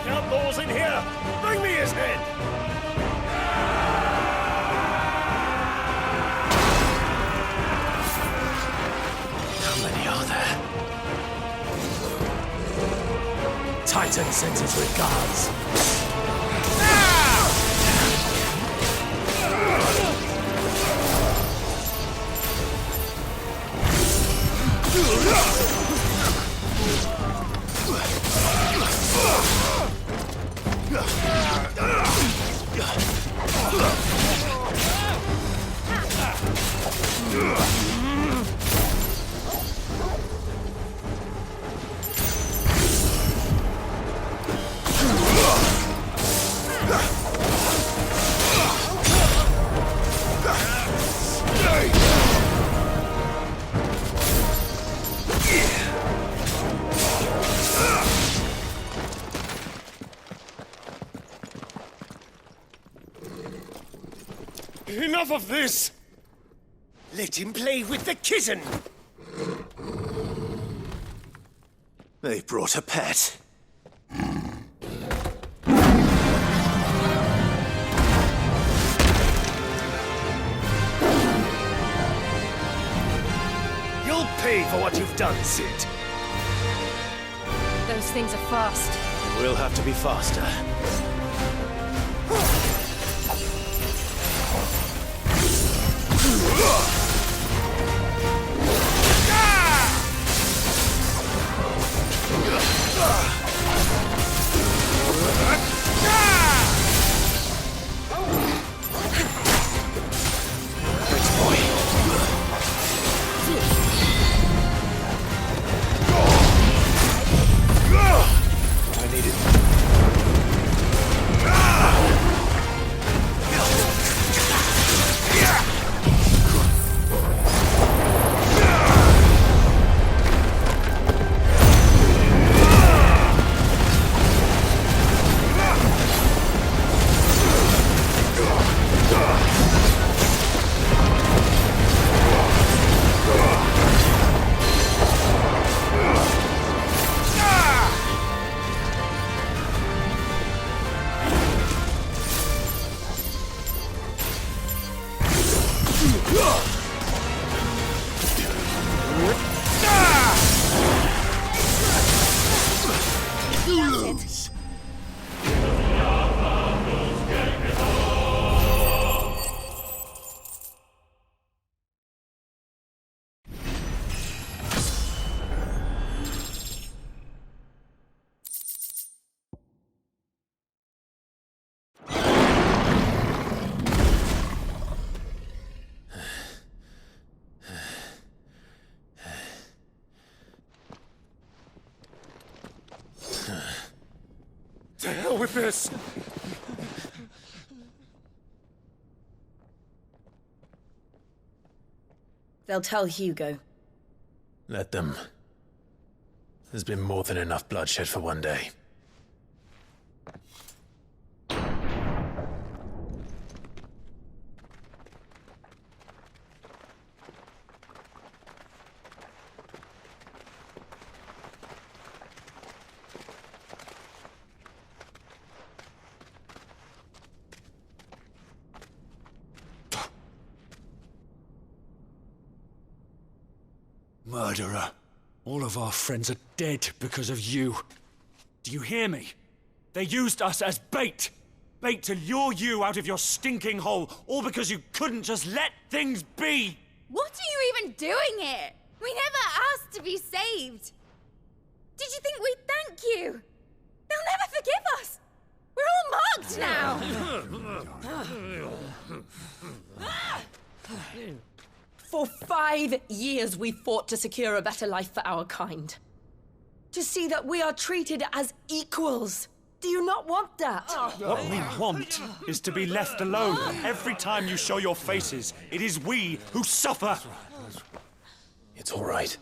Outlaws in here! Bring me his head! How many are there? Titan sends his regards. Enough of this! Let him play with the kitten! They brought a pet. You'll pay for what you've done, Sid. Those things are fast. We'll have to be faster. To hell with this! They'll tell Hugo. Let them. There's been more than enough bloodshed for one day. Murderer. All of our friends are dead because of you. Do you hear me? They used us as bait. Bait to lure you out of your stinking hole, all because you couldn't just let things be. What are you even doing here? We never asked to be saved. Did you think we'd thank you? They'll never forgive us. We're all marked now. For 5 years we fought to secure a better life for our kind. To see that we are treated as equals. Do you not want that? What we want is to be left alone. Every time you show your faces, it is we who suffer. It's all right.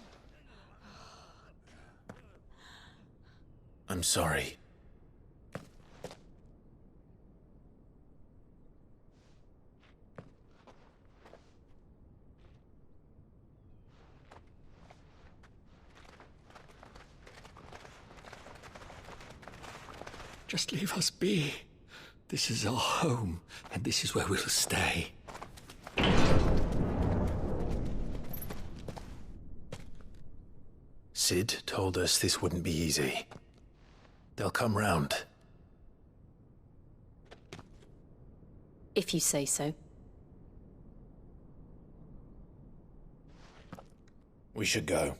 I'm sorry. Just leave us be. This is our home, and this is where we'll stay. Sid told us this wouldn't be easy. They'll come round. If you say so. We should go.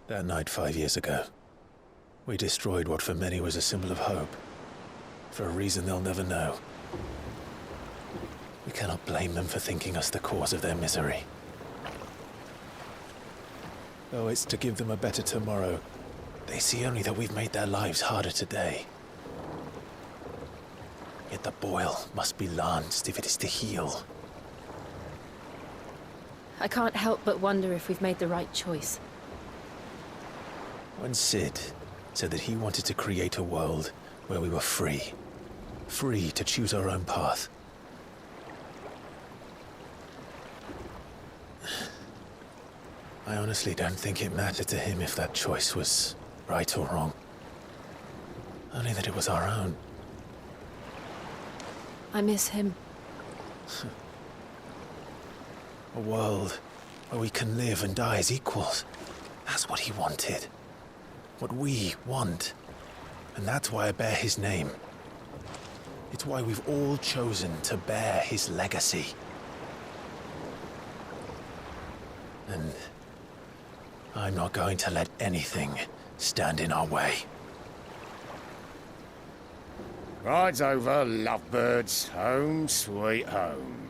That night 5 years ago, we destroyed what for many was a symbol of hope. For a reason they'll never know. We cannot blame them for thinking us the cause of their misery. Though it's to give them a better tomorrow, they see only that we've made their lives harder today. Yet the boil must be lanced if it is to heal. I can't help but wonder if we've made the right choice. When Sid said that he wanted to create a world where we were free. Free to choose our own path. I honestly don't think it mattered to him if that choice was right or wrong. Only that it was our own. I miss him. A world where we can live and die as equals. That's what he wanted. What we want. And that's why I bear his name. It's why we've all chosen to bear his legacy. And I'm not going to let anything stand in our way. Rides over, lovebirds. Home, sweet home.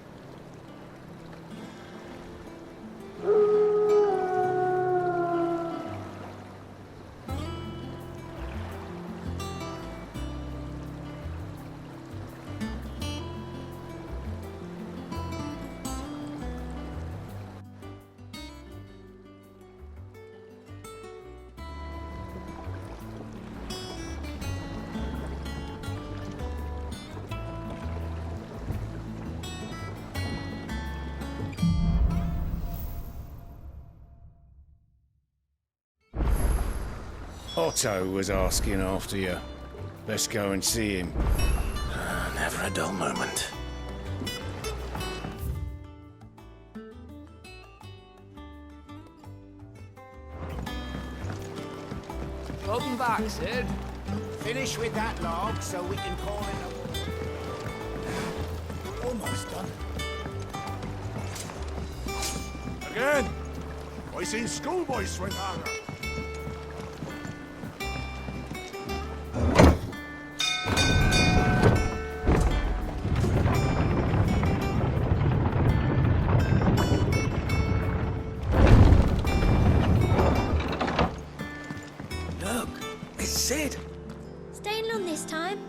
Otto was asking after you. Let's go and see him. Never a dull moment. Welcome back, Sid. Finish with that log so we can call in a... Almost done. Again! I seen schoolboys swing harder. Look, it's Sid. Staying long this time?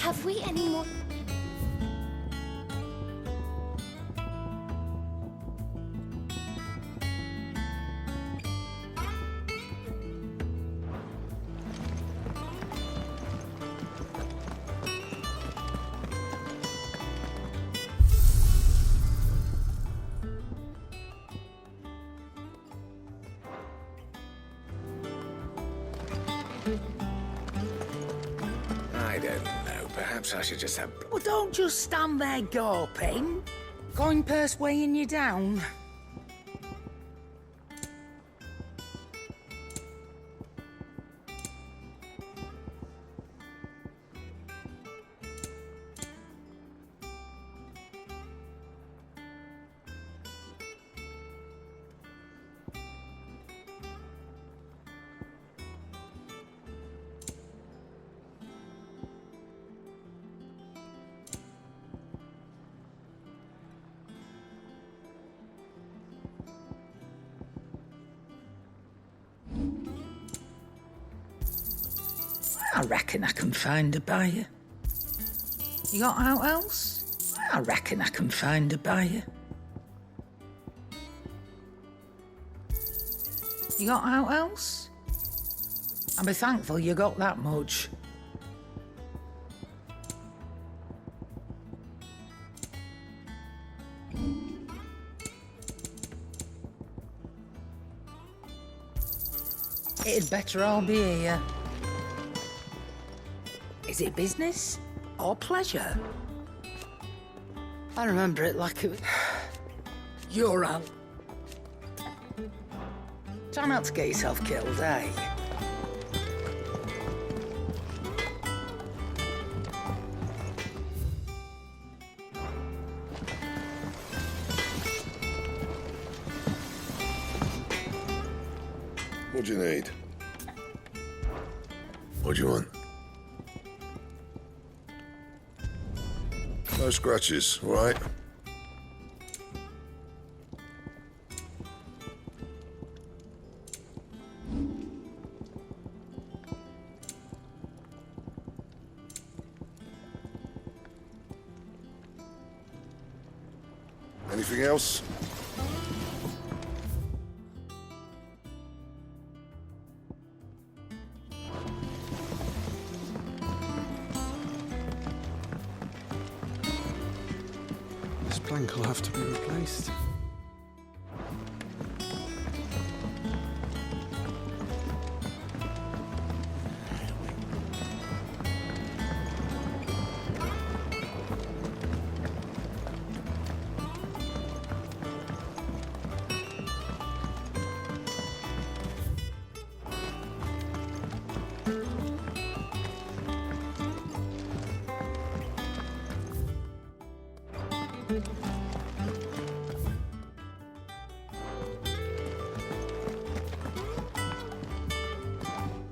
Have we any more? I don't know. Perhaps I should just have... Well, don't just stand there gawping. Coin purse weighing you down. I reckon I can find a buyer. You got out else? I reckon I can find a buyer. You got out else? I'll be thankful you got that much. It'd better all be here. Is it business or pleasure? I remember it like it was... Your aunt. Try not to get yourself killed, eh? What do you need? What do you want? No scratches, all right? Anything else? This plank will have to be replaced.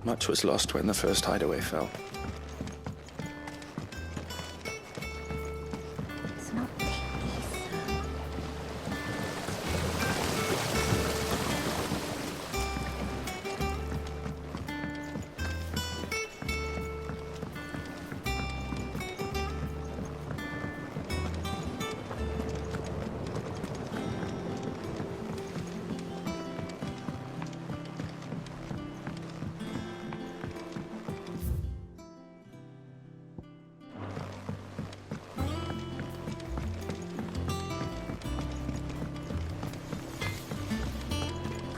Much was lost when the first hideaway fell. It's not the aether.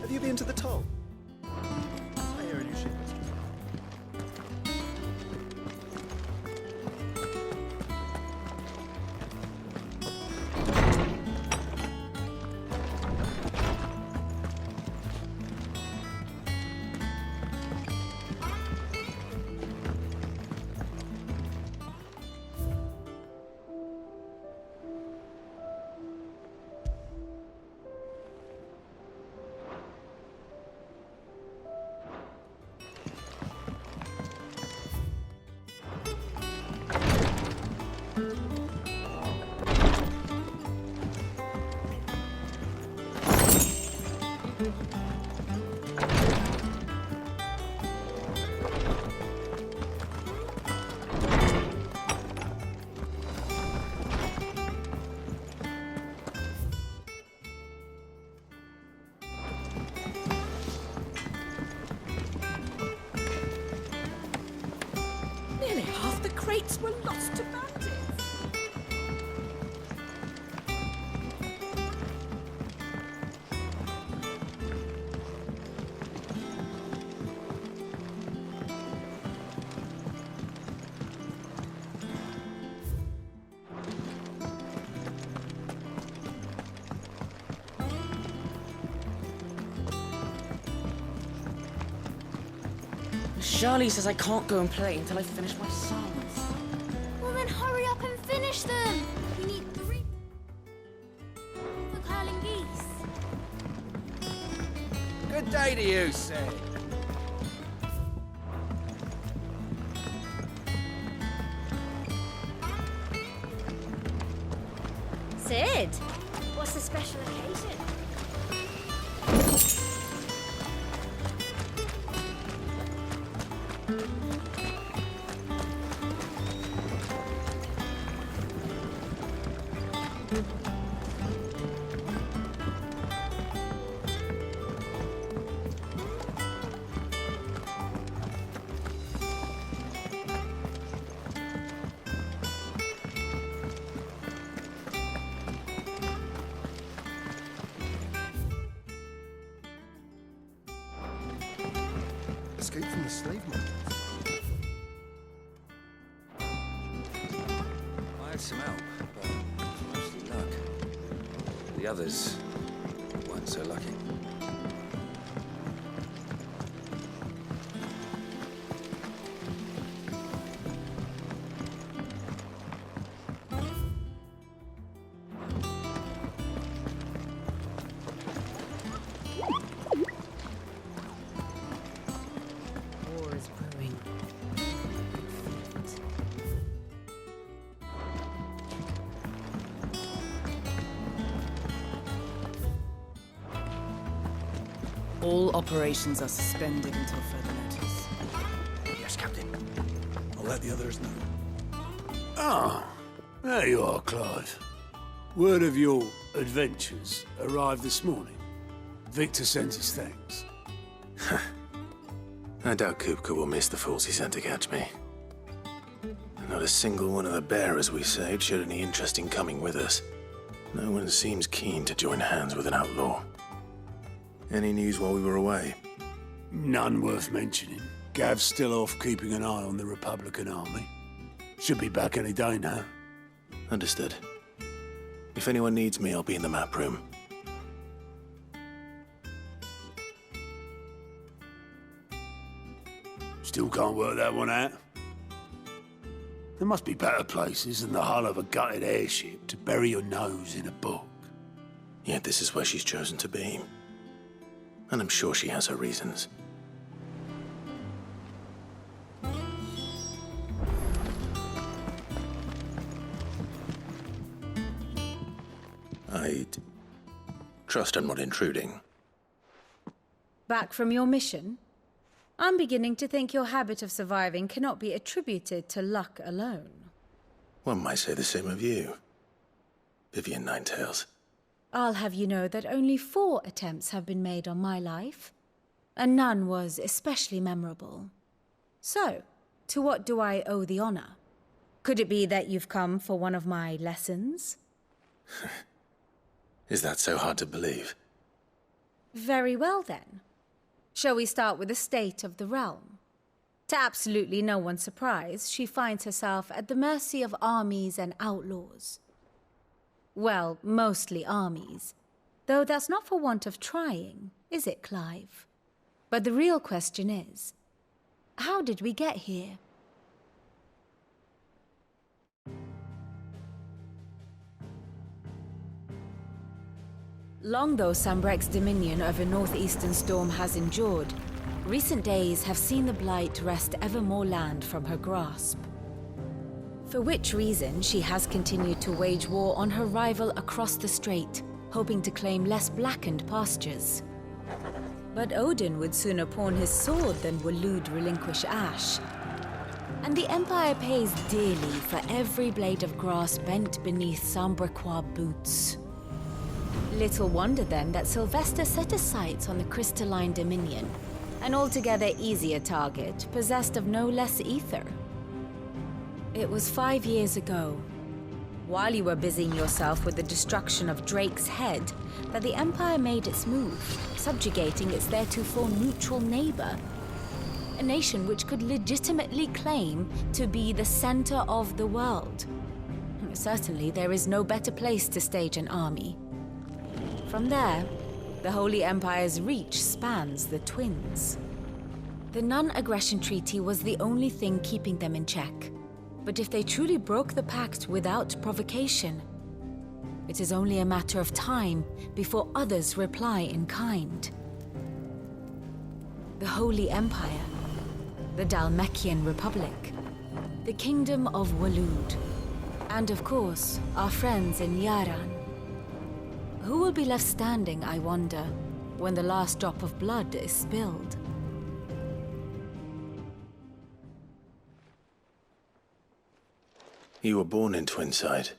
Have you been to the toll? I hear a new ship. gates were lost to bandits. Charlie says I can't go and play until I finish my songs. Well then hurry up and finish them! We need 3 for curling geese. Good day to you, Sid. Sid, what's the special occasion? Escape from the slave market. I had some help, but mostly luck. The others weren't so lucky. War is brewing. All operations are suspended until further notice. Yes, Captain. I'll let the others know. Ah, there you are, Clive. Word of your adventures arrived this morning. Victor sends his thanks. I doubt Kupka will miss the fools he sent to catch me. Not a single one of the bearers we saved showed any interest in coming with us. No one seems keen to join hands with an outlaw. Any news while we were away? None worth mentioning. Gav's still off keeping an eye on the Republican army. Should be back any day now. Understood. If anyone needs me, I'll be in the map room. Still can't work that one out. There must be better places than the hull of a gutted airship to bury your nose in a book. Yet this is where she's chosen to be. And I'm sure she has her reasons. I'd trust I'm not intruding. Back from your mission? I'm beginning to think your habit of surviving cannot be attributed to luck alone. One might say the same of you, Vivian Ninetails. I'll have you know that only 4 attempts have been made on my life, and none was especially memorable. So, to what do I owe the honor? Could it be that you've come for one of my lessons? Is that so hard to believe? Very well then. Shall we start with the state of the realm? To absolutely no one's surprise, she finds herself at the mercy of armies and outlaws. Well, mostly armies. Though that's not for want of trying, is it, Clive? But the real question is, how did we get here? Long though Sambrek's dominion over northeastern Storm has endured, recent days have seen the Blight wrest ever more land from her grasp. For which reason she has continued to wage war on her rival across the strait, hoping to claim less blackened pastures. But Odin would sooner pawn his sword than Waloed relinquish Ash. And the Empire pays dearly for every blade of grass bent beneath Sambrequois boots. Little wonder then that Sylvester set his sights on the crystalline dominion, an altogether easier target, possessed of no less aether. It was 5 years ago, while you were busying yourself with the destruction of Drake's head, that the Empire made its move, subjugating its theretofore neutral neighbor. A nation which could legitimately claim to be the center of the world. Certainly, there is no better place to stage an army. From there, the Holy Empire's reach spans the Twins. The non-aggression treaty was the only thing keeping them in check. But if they truly broke the pact without provocation, it is only a matter of time before others reply in kind. The Holy Empire, the Dhalmekian Republic, the Kingdom of Waloed, and of course, our friends in Yaran. Who will be left standing, I wonder, when the last drop of blood is spilled? You were born in Twinside.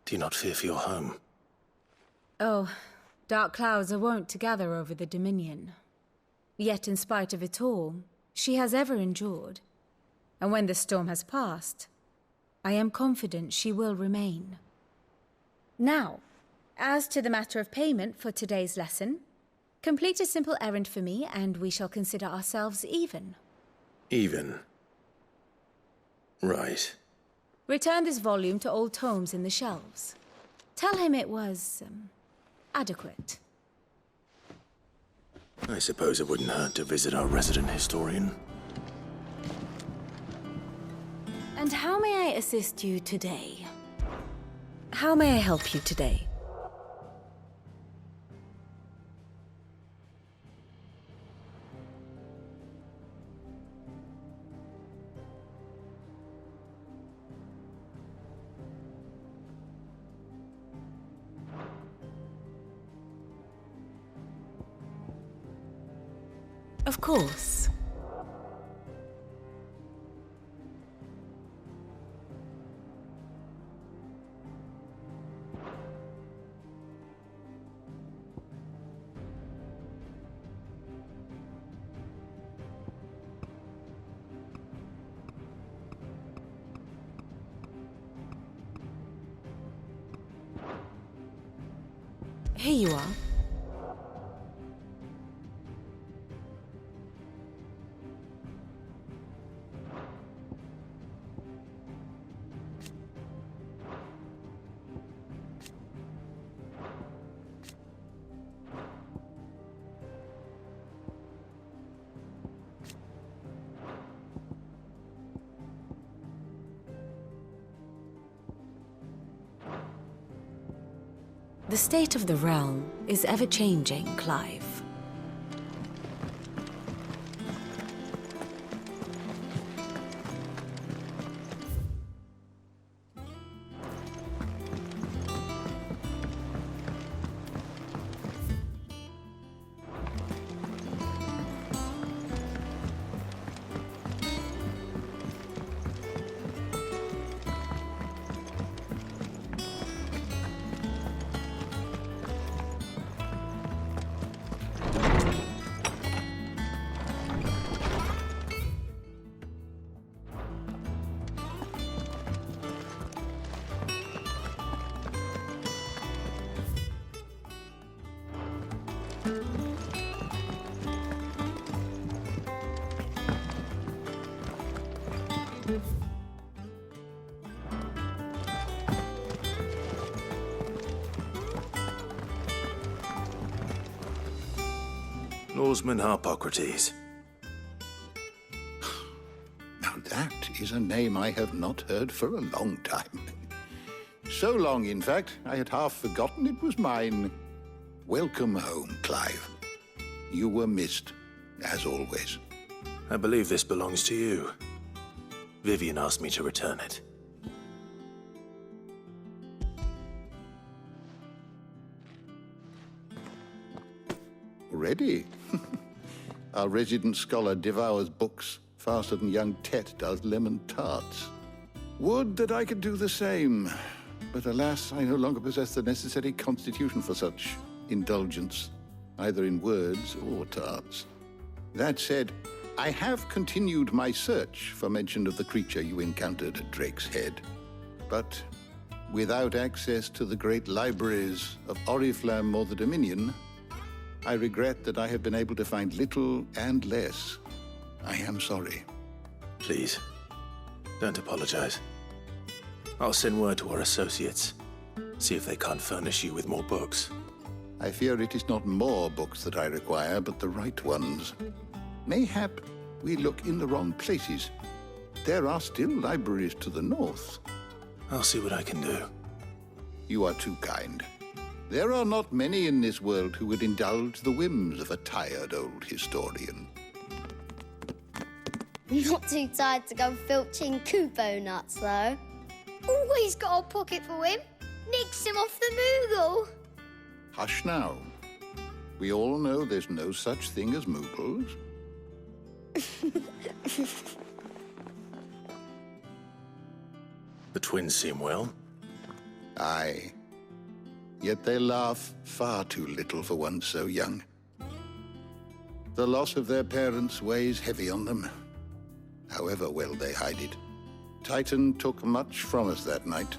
Do you not fear for your home? Oh, dark clouds are wont to gather over the Dominion. Yet in spite of it all, she has ever endured. And when the storm has passed, I am confident she will remain. Now, as to the matter of payment for today's lesson, complete a simple errand for me and we shall consider ourselves even. Even? Right. Return this volume to old tomes in the shelves. Tell him it was, adequate. I suppose it wouldn't hurt to visit our resident historian. And how may I assist you today? How may I help you today? Of course. Here you are. The state of the realm is ever-changing, Clive. Lawsman Harpocrates. Now that is a name I have not heard for a long time. So long, in fact, I had half forgotten it was mine. Welcome home, Clive. You were missed, as always. I believe this belongs to you. Vivian asked me to return it. Already? Our resident scholar devours books faster than young Tet does lemon tarts. Would that I could do the same. But alas, I no longer possess the necessary constitution for such indulgence, either in words or tarts. That said, I have continued my search for mention of the creature you encountered at Drake's Head, but without access to the great libraries of Oriflamme or the Dominion, I regret that I have been able to find little and less. I am sorry. Please, don't apologize. I'll send word to our associates. See if they can't furnish you with more books. I fear it is not more books that I require, but the right ones. Mayhap we look in the wrong places. There are still libraries to the north. I'll see what I can do. You are too kind. There are not many in this world who would indulge the whims of a tired old historian. Not too tired to go filching Kupo nuts, though. Always got a pocket for him. Nicks him off the Moogle. Hush now. We all know there's no such thing as Moogles. The twins seem well. Aye. Yet they laugh far too little for one so young. The loss of their parents weighs heavy on them, however well they hide it. Titan took much from us that night,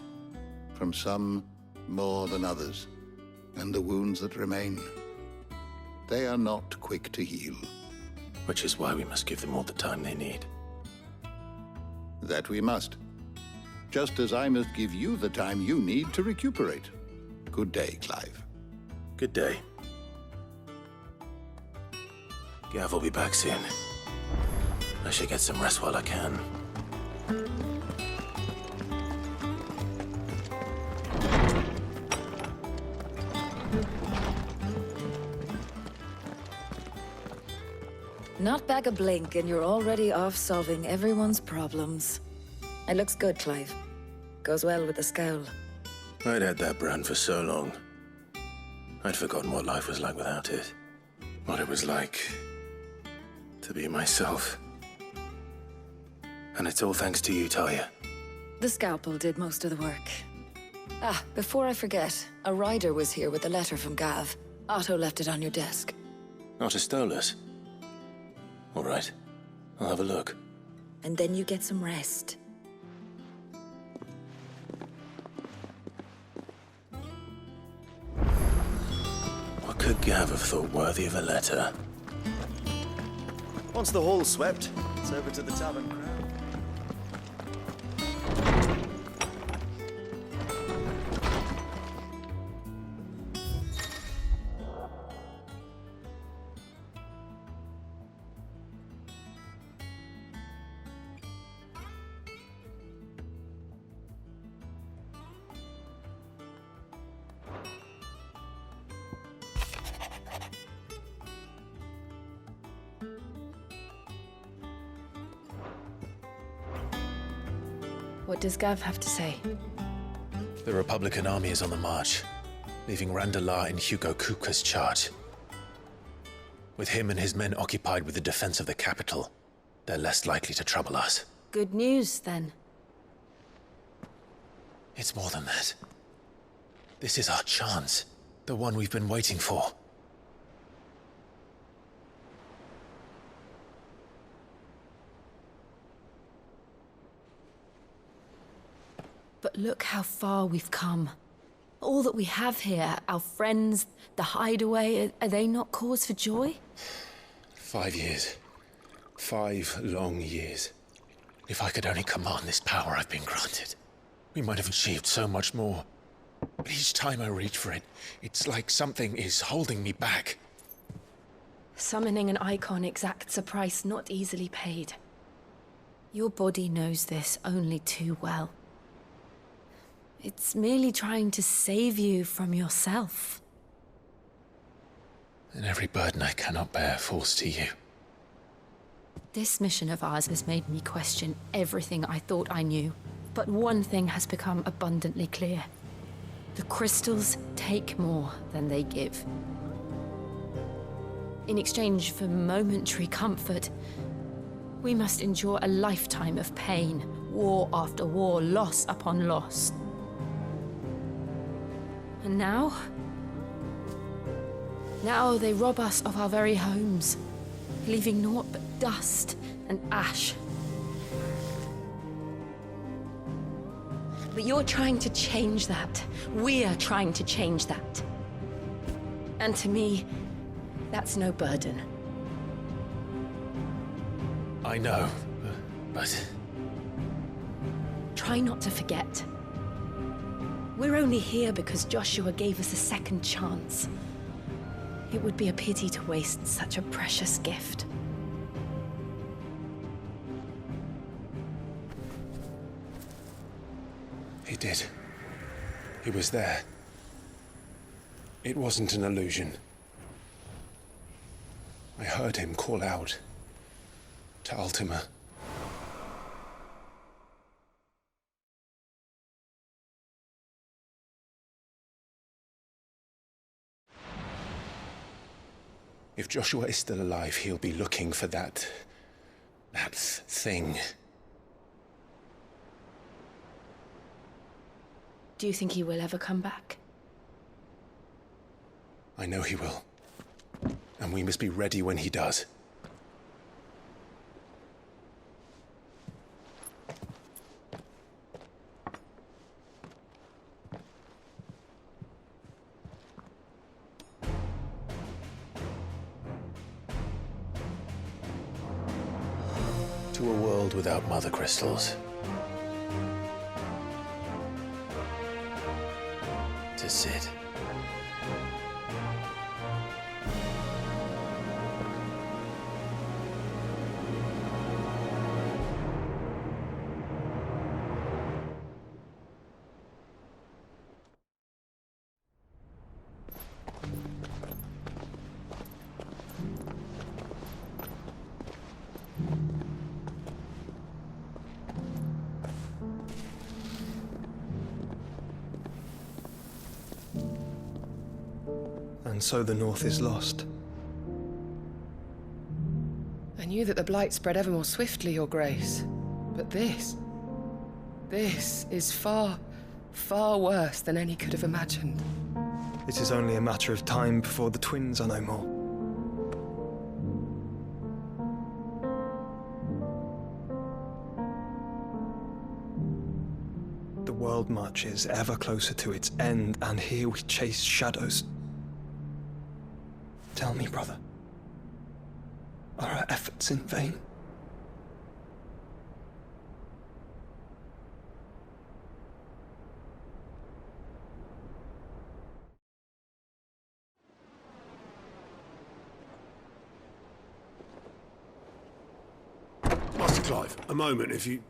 from some more than others, and the wounds that remain, they are not quick to heal. Which is why we must give them all the time they need. That we must. Just as I must give you the time you need to recuperate. Good day, Clive. Good day. Gav will be back soon. I should get some rest while I can. Not back a blink and you're already off solving everyone's problems. It looks good, Clive. Goes well with the scowl. I'd had that brand for so long. I'd forgotten what life was like without it. What it was like to be myself. And it's all thanks to you, Talia. The scalpel did most of the work. Ah, before I forget, a rider was here with a letter from Gav. Otto left it on your desk. Otto stole us. All right. I'll have a look. And then you get some rest. What could Gav have thought worthy of a letter? Once the hall's swept, it's over to the tavern crowd. What does Gav have to say? The Republican army is on the march, leaving Randalar in Hugo Kuka's charge. With him and his men occupied with the defense of the capital, they're less likely to trouble us. Good news, then. It's more than that. This is our chance, the one we've been waiting for. But look how far we've come. All that we have here, our friends, the hideaway, are they not cause for joy? 5 years. 5 long years. If I could only command this power I've been granted, we might have achieved so much more. But each time I reach for it, it's like something is holding me back. Summoning an Eikon exacts a price not easily paid. Your body knows this only too well. It's merely trying to save you from yourself. And every burden I cannot bear falls to you. This mission of ours has made me question everything I thought I knew. But one thing has become abundantly clear. The crystals take more than they give. In exchange for momentary comfort, we must endure a lifetime of pain, war after war, loss upon loss. And now they rob us of our very homes. leaving naught but dust and ash. But you're trying to change that. We're trying to change that. And to me, that's no burden. I know, but... Try not to forget. We're only here because Joshua gave us a second chance. It would be a pity to waste such a precious gift. He did. He was there. It wasn't an illusion. I heard him call out to Ultima. If Joshua is still alive, he'll be looking for that thing. Do you think he will ever come back? I know he will. And we must be ready when he does. To a world without Mothercrystals. To Sid. And so the North is lost. I knew that the Blight spread ever more swiftly, Your Grace. But this is far, far worse than any could have imagined. It is only a matter of time before the twins are no more. The world marches ever closer to its end, and here we chase shadows. Tell me, brother, are our efforts in vain? Master Clive, a moment, if you...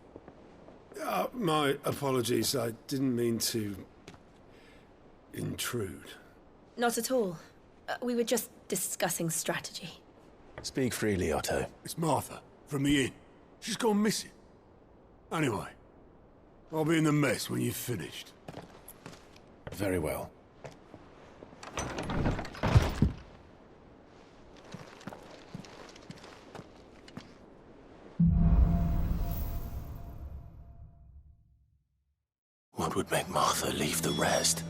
my apologies, I didn't mean to... intrude. Not at all. We were just discussing strategy. Speak freely, Otto. It's Martha, from the inn. She's gone missing. Anyway, I'll be in the mess when you've finished. Very well. What would make Martha leave the rest?